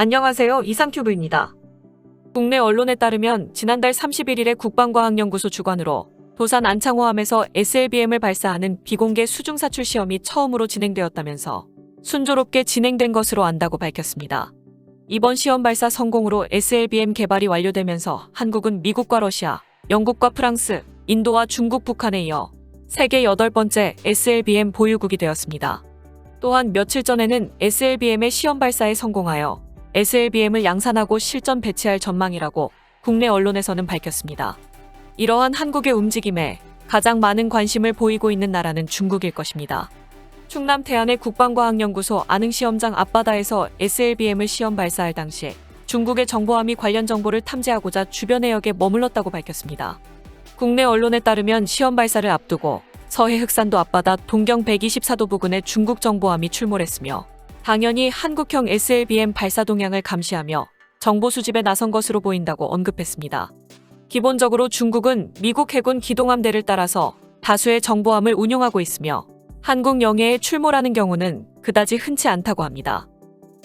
안녕하세요. 이상큐브입니다. 국내 언론에 따르면 지난달 31일에 국방과학연구소 주관으로 도산 안창호함에서 SLBM을 발사하는 비공개 수중사출 시험이 처음으로 진행되었다면서 순조롭게 진행된 것으로 안다고 밝혔습니다. 이번 시험 발사 성공으로 SLBM 개발이 완료되면서 한국은 미국과 러시아, 영국과 프랑스, 인도와 중국, 북한에 이어 세계 8번째 SLBM 보유국이 되었습니다. 또한 며칠 전에는 SLBM의 시험 발사에 성공하여 SLBM을 양산하고 실전 배치할 전망이라고 국내 언론에서는 밝혔습니다. 이러한 한국의 움직임에 가장 많은 관심을 보이고 있는 나라는 중국일 것입니다. 충남 태안의 국방과학연구소 안흥시험장 앞바다에서 SLBM을 시험 발사할 당시 중국의 정보함이 관련 정보를 탐지하고자 주변 해역에 머물렀다고 밝혔습니다. 국내 언론에 따르면 시험 발사를 앞두고 서해 흑산도 앞바다 동경 124도 부근에 중국 정보함이 출몰했으며 당연히 한국형 SLBM 발사 동향을 감시하며 정보 수집에 나선 것으로 보인다고 언급했습니다. 기본적으로 중국은 미국 해군 기동함대를 따라서 다수의 정보함을 운용하고 있으며 한국 영해에 출몰하는 경우는 그다지 흔치 않다고 합니다.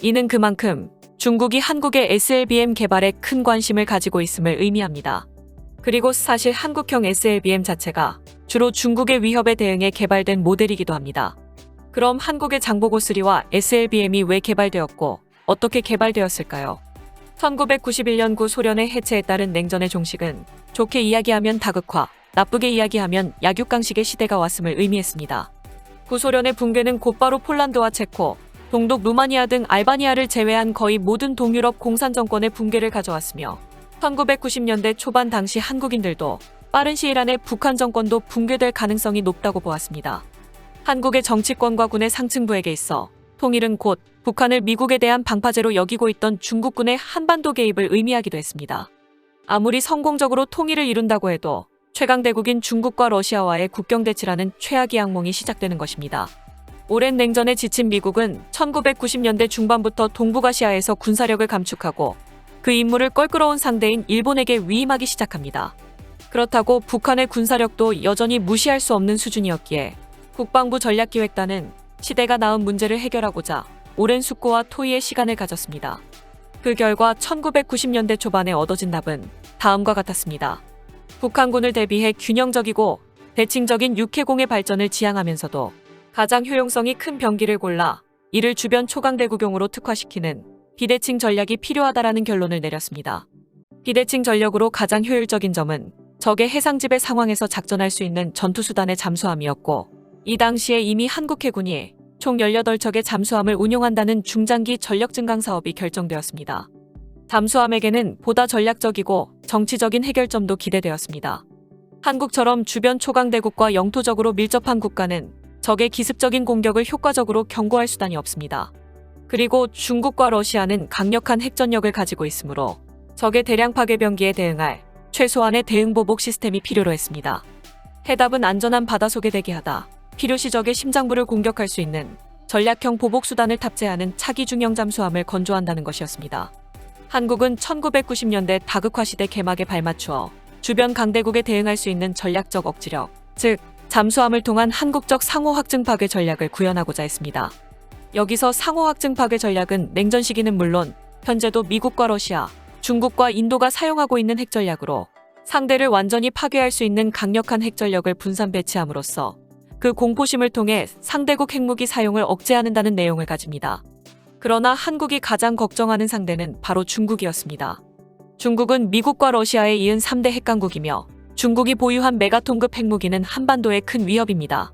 이는 그만큼 중국이 한국의 SLBM 개발에 큰 관심을 가지고 있음을 의미합니다. 그리고 사실 한국형 SLBM 자체가 주로 중국의 위협에 대응해 개발된 모델이기도 합니다. 그럼 한국의 장보고3와 SLBM이 왜 개발되었고 어떻게 개발되었을까요? 1991년 구소련의 해체에 따른 냉전의 종식은 좋게 이야기하면 다극화, 나쁘게 이야기하면 약육강식의 시대가 왔음을 의미했습니다. 구소련의 붕괴는 곧바로 폴란드와 체코, 동독 루마니아 등 알바니아를 제외한 거의 모든 동유럽 공산 정권의 붕괴를 가져왔으며 1990년대 초반 당시 한국인들도 빠른 시일 안에 북한 정권도 붕괴될 가능성이 높다고 보았습니다. 한국의 정치권과 군의 상층부에게 있어 통일은 곧 북한을 미국에 대한 방파제로 여기고 있던 중국군의 한반도 개입을 의미하기도 했습니다. 아무리 성공적으로 통일을 이룬다고 해도 최강대국인 중국과 러시아와의 국경대치라는 최악의 악몽이 시작되는 것입니다. 오랜 냉전에 지친 미국은 1990년대 중반부터 동북아시아에서 군사력을 감축하고 그 임무를 껄끄러운 상대인 일본에게 위임하기 시작합니다. 그렇다고 북한의 군사력도 여전히 무시할 수 없는 수준이었기에 국방부 전략기획단은 시대가 낳은 문제를 해결하고자 오랜 숙고와 토의의 시간을 가졌습니다. 그 결과 1990년대 초반에 얻어진 답은 다음과 같았습니다. 북한군을 대비해 균형적이고 대칭적인 육해공의 발전을 지향하면서도 가장 효용성이 큰 병기를 골라 이를 주변 초강대구경으로 특화시키는 비대칭 전략이 필요하다라는 결론을 내렸습니다. 비대칭 전력으로 가장 효율적인 점은 적의 해상지배 상황에서 작전할 수 있는 전투수단의 잠수함이었고 이 당시에 이미 한국 해군이 총 18척의 잠수함을 운용한다는 중장기 전력 증강 사업이 결정되었습니다. 잠수함에게는 보다 전략적이고 정치적인 해결점도 기대되었습니다. 한국처럼 주변 초강대국과 영토적으로 밀접한 국가는 적의 기습적인 공격을 효과적으로 경고할 수단이 없습니다. 그리고 중국과 러시아는 강력한 핵전력을 가지고 있으므로 적의 대량 파괴병기에 대응할 최소한의 대응보복 시스템이 필요로 했습니다. 해답은 안전한 바다속에 대기하다. 필요시 적의 심장부를 공격할 수 있는 전략형 보복수단을 탑재하는 차기 중형 잠수함을 건조한다는 것이었습니다. 한국은 1990년대 다극화 시대 개막에 발맞추어 주변 강대국에 대응할 수 있는 전략적 억지력, 즉 잠수함을 통한 한국적 상호 확증 파괴 전략을 구현하고자 했습니다. 여기서 상호 확증 파괴 전략은 냉전 시기는 물론 현재도 미국과 러시아, 중국과 인도가 사용하고 있는 핵전략으로 상대를 완전히 파괴할 수 있는 강력한 핵전력을 분산 배치함으로써 그 공포심을 통해 상대국 핵무기 사용을 억제하는다는 내용을 가집니다. 그러나 한국이 가장 걱정하는 상대는 바로 중국이었습니다. 중국은 미국과 러시아에 이은 3대 핵강국이며 중국이 보유한 메가톤급 핵무기는 한반도의 큰 위협입니다.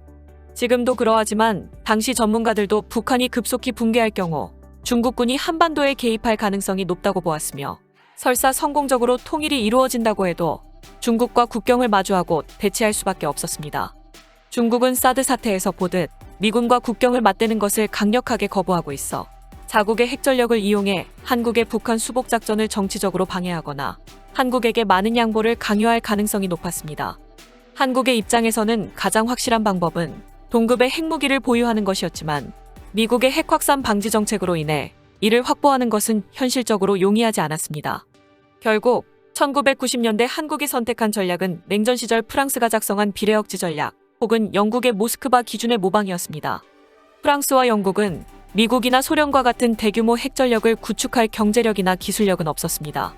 지금도 그러하지만 당시 전문가들도 북한이 급속히 붕괴할 경우 중국군이 한반도에 개입할 가능성이 높다고 보았으며 설사 성공적으로 통일이 이루어진다고 해도 중국과 국경을 마주하고 대치할 수밖에 없었습니다. 중국은 사드 사태에서 보듯 미군과 국경을 맞대는 것을 강력하게 거부하고 있어 자국의 핵전력을 이용해 한국의 북한 수복 작전을 정치적으로 방해하거나 한국에게 많은 양보를 강요할 가능성이 높았습니다. 한국의 입장에서는 가장 확실한 방법은 동급의 핵무기를 보유하는 것이었지만 미국의 핵 확산 방지 정책으로 인해 이를 확보하는 것은 현실적으로 용이하지 않았습니다. 결국 1990년대 한국이 선택한 전략은 냉전 시절 프랑스가 작성한 비례억지 전략 혹은 영국의 모스크바 기준의 모방이었습니다. 프랑스와 영국은 미국이나 소련과 같은 대규모 핵전력을 구축할 경제력이나 기술력은 없었습니다.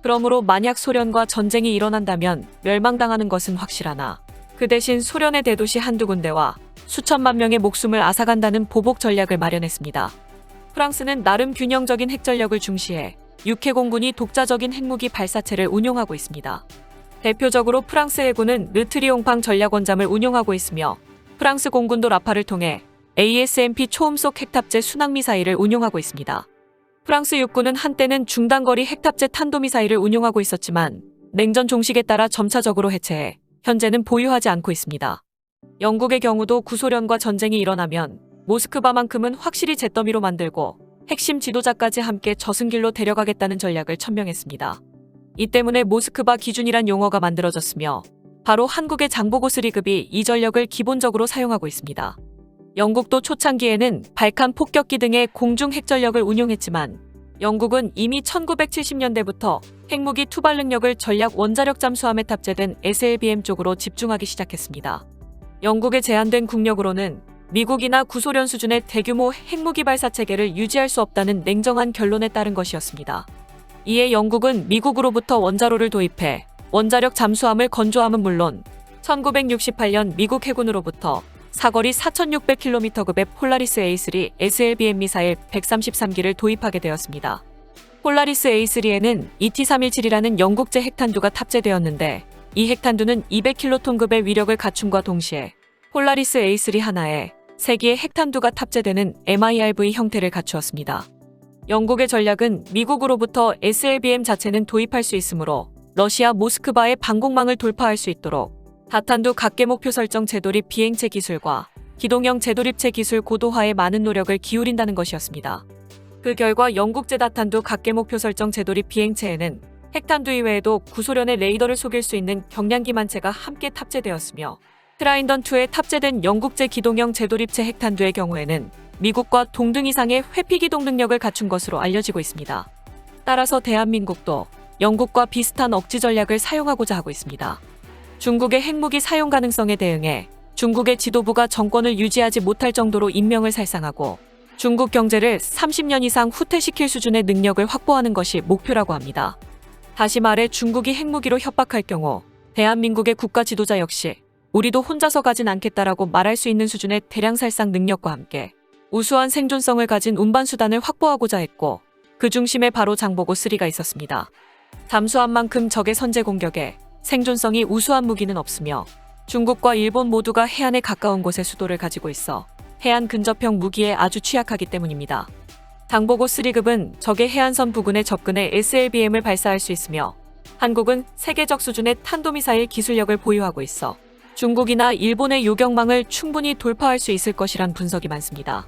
그러므로 만약 소련과 전쟁이 일어난다면 멸망당하는 것은 확실하나 그 대신 소련의 대도시 한두 군데와 수천만 명의 목숨을 앗아간다는 보복 전략을 마련했습니다. 프랑스는 나름 균형적인 핵전력을 중시해 육해공군이 독자적인 핵무기 발사체를 운용하고 있습니다. 대표적으로 프랑스 해군은 르트리옹팡 전략원잠을 운용하고 있으며 프랑스 공군도 라파를 통해 ASMP 초음속 핵탑재 순항미사일을 운용하고 있습니다. 프랑스 육군은 한때는 중단거리 핵탑재 탄도미사일을 운용하고 있었지만 냉전 종식에 따라 점차적으로 해체해 현재는 보유하지 않고 있습니다. 영국의 경우도 구소련과 전쟁이 일어나면 모스크바만큼은 확실히 잿더미로 만들고 핵심 지도자까지 함께 저승길로 데려가겠다는 전략을 천명했습니다. 이 때문에 모스크바 기준이란 용어가 만들어졌으며 바로 한국의 장보고 3급이 이 전력을 기본적으로 사용하고 있습니다. 영국도 초창기에는 발칸 폭격기 등의 공중 핵전력을 운용했지만 영국은 이미 1970년대부터 핵무기 투발 능력을 전략 원자력 잠수함에 탑재된 SLBM 쪽으로 집중하기 시작했습니다. 영국의 제한된 국력으로는 미국이나 구소련 수준의 대규모 핵무기 발사 체계를 유지할 수 없다는 냉정한 결론에 따른 것이었습니다. 이에 영국은 미국으로부터 원자로를 도입해 원자력 잠수함을 건조함은 물론 1968년 미국 해군으로부터 사거리 4,600km급의 폴라리스 A3 SLBM 미사일 133기를 도입하게 되었습니다. 폴라리스 A3에는 ET-317이라는 영국제 핵탄두가 탑재되었는데 이 핵탄두는 200킬로톤급의 위력을 갖춤과 동시에 폴라리스 A3 하나에 3개의 핵탄두가 탑재되는 MIRV 형태를 갖추었습니다. 영국의 전략은 미국으로부터 SLBM 자체는 도입할 수 있으므로 러시아 모스크바의 방공망을 돌파할 수 있도록 다탄두 각계 목표 설정 재돌입 비행체 기술과 기동형 재돌입체 기술 고도화에 많은 노력을 기울인다는 것이었습니다. 그 결과 영국제 다탄두 각계 목표 설정 재돌입 비행체에는 핵탄두 이외에도 구소련의 레이더를 속일 수 있는 경량기만체가 함께 탑재되었으며 트라인던2에 탑재된 영국제 기동형 재돌입체 핵탄두의 경우에는 미국과 동등 이상의 회피기동 능력을 갖춘 것으로 알려지고 있습니다. 따라서 대한민국도 영국과 비슷한 억지 전략을 사용하고자 하고 있습니다. 중국의 핵무기 사용 가능성에 대응해 중국의 지도부가 정권을 유지하지 못할 정도로 인명을 살상하고 중국 경제를 30년 이상 후퇴시킬 수준의 능력을 확보하는 것이 목표라고 합니다. 다시 말해 중국이 핵무기로 협박할 경우 대한민국의 국가 지도자 역시 우리도 혼자서 가진 않겠다라고 말할 수 있는 수준의 대량 살상 능력과 함께 우수한 생존성을 가진 운반수단을 확보하고자 했고 그 중심에 바로 장보고 3가 있었습니다. 잠수함만큼 적의 선제 공격에 생존성이 우수한 무기는 없으며 중국과 일본 모두가 해안에 가까운 곳에 수도를 가지고 있어 해안 근접형 무기에 아주 취약하기 때문입니다. 장보고 3급은 적의 해안선 부근에 접근해 SLBM을 발사할 수 있으며 한국은 세계적 수준의 탄도미사일 기술력을 보유하고 있어 중국이나 일본의 요격망을 충분히 돌파할 수 있을 것이란 분석이 많습니다.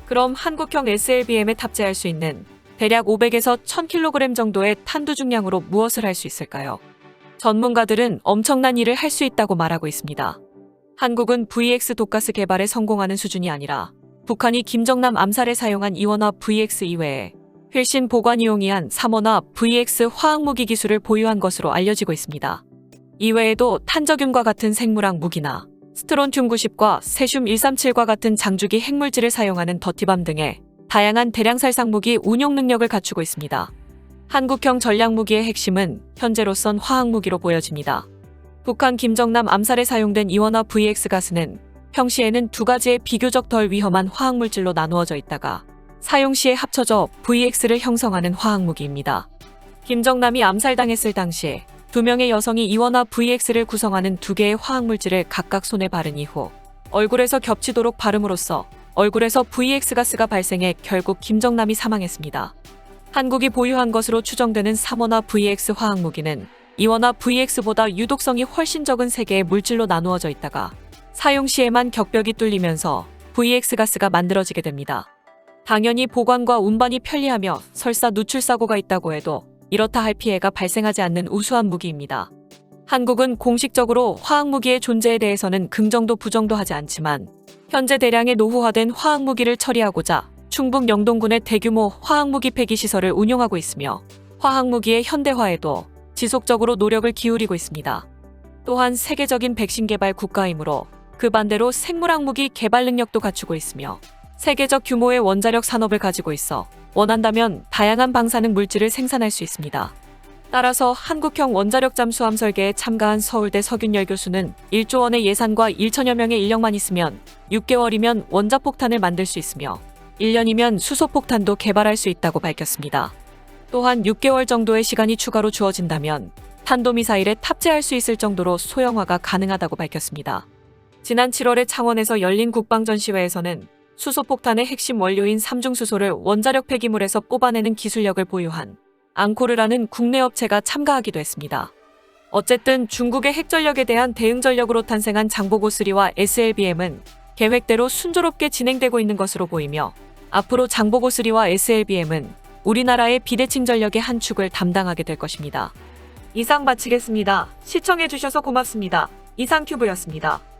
그럼 한국형 SLBM에 탑재할 수 있는 대략 500에서 1000kg 정도의 탄두 중량으로 무엇을 할 수 있을까요? 전문가들은 엄청난 일을 할 수 있다고 말하고 있습니다. 한국은 VX 독가스 개발에 성공하는 수준이 아니라 북한이 김정남 암살에 사용한 이원화 VX 이외에 훨씬 보관이 용이한 3원화 VX 화학무기 기술을 보유한 것으로 알려지고 있습니다. 이외에도 탄저균과 같은 생물학 무기나 스트론튬 90과 세슘 137과 같은 장주기 핵물질을 사용하는 더티밤 등의 다양한 대량 살상 무기 운용 능력을 갖추고 있습니다. 한국형 전략무기의 핵심은 현재로선 화학무기로 보여집니다. 북한 김정남 암살에 사용된 이원화 VX 가스는 평시에는 두 가지의 비교적 덜 위험한 화학물질로 나누어져 있다가 사용 시에 합쳐져 VX를 형성하는 화학무기입니다. 김정남이 암살당했을 당시 2명의 여성이 이원화 VX를 구성하는 2개의 화학물질을 각각 손에 바른 이후 얼굴에서 겹치도록 바름으로써 얼굴에서 VX 가스가 발생해 결국 김정남이 사망했습니다. 한국이 보유한 것으로 추정되는 3원화 VX 화학무기는 이원화 VX보다 유독성이 훨씬 적은 3개의 물질로 나누어져 있다가 사용 시에만 격벽이 뚫리면서 VX 가스가 만들어지게 됩니다. 당연히 보관과 운반이 편리하며 설사 누출 사고가 있다고 해도 이렇다 할 피해가 발생하지 않는 우수한 무기입니다. 한국은 공식적으로 화학무기의 존재에 대해서는 긍정도 부정도 하지 않지만 현재 대량의 노후화된 화학무기를 처리하고자 충북 영동군의 대규모 화학무기 폐기 시설을 운용하고 있으며 화학무기의 현대화에도 지속적으로 노력을 기울이고 있습니다. 또한 세계적인 백신 개발 국가이므로 그 반대로 생물학 무기 개발 능력도 갖추고 있으며 세계적 규모의 원자력 산업을 가지고 있어 원한다면 다양한 방사능 물질을 생산할 수 있습니다. 따라서 한국형 원자력 잠수함 설계에 참가한 서울대 석윤열 교수는 1조 원의 예산과 1천여 명의 인력만 있으면 6개월이면 원자폭탄을 만들 수 있으며 1년이면 수소폭탄도 개발할 수 있다고 밝혔습니다. 또한 6개월 정도의 시간이 추가로 주어진다면 탄도미사일에 탑재할 수 있을 정도로 소형화가 가능하다고 밝혔습니다. 지난 7월에 창원에서 열린 국방전시회에서는 수소폭탄의 핵심 원료인 삼중수소를 원자력 폐기물에서 뽑아내는 기술력을 보유한 앙코르라는 국내 업체가 참가하기도 했습니다. 어쨌든 중국의 핵전력에 대한 대응전력으로 탄생한 장보고3와 SLBM은 계획대로 순조롭게 진행되고 있는 것으로 보이며 앞으로 장보고3와 SLBM은 우리나라의 비대칭 전력의 한 축을 담당하게 될 것입니다. 이상 마치겠습니다. 시청해주셔서 고맙습니다. 이상큐브였습니다.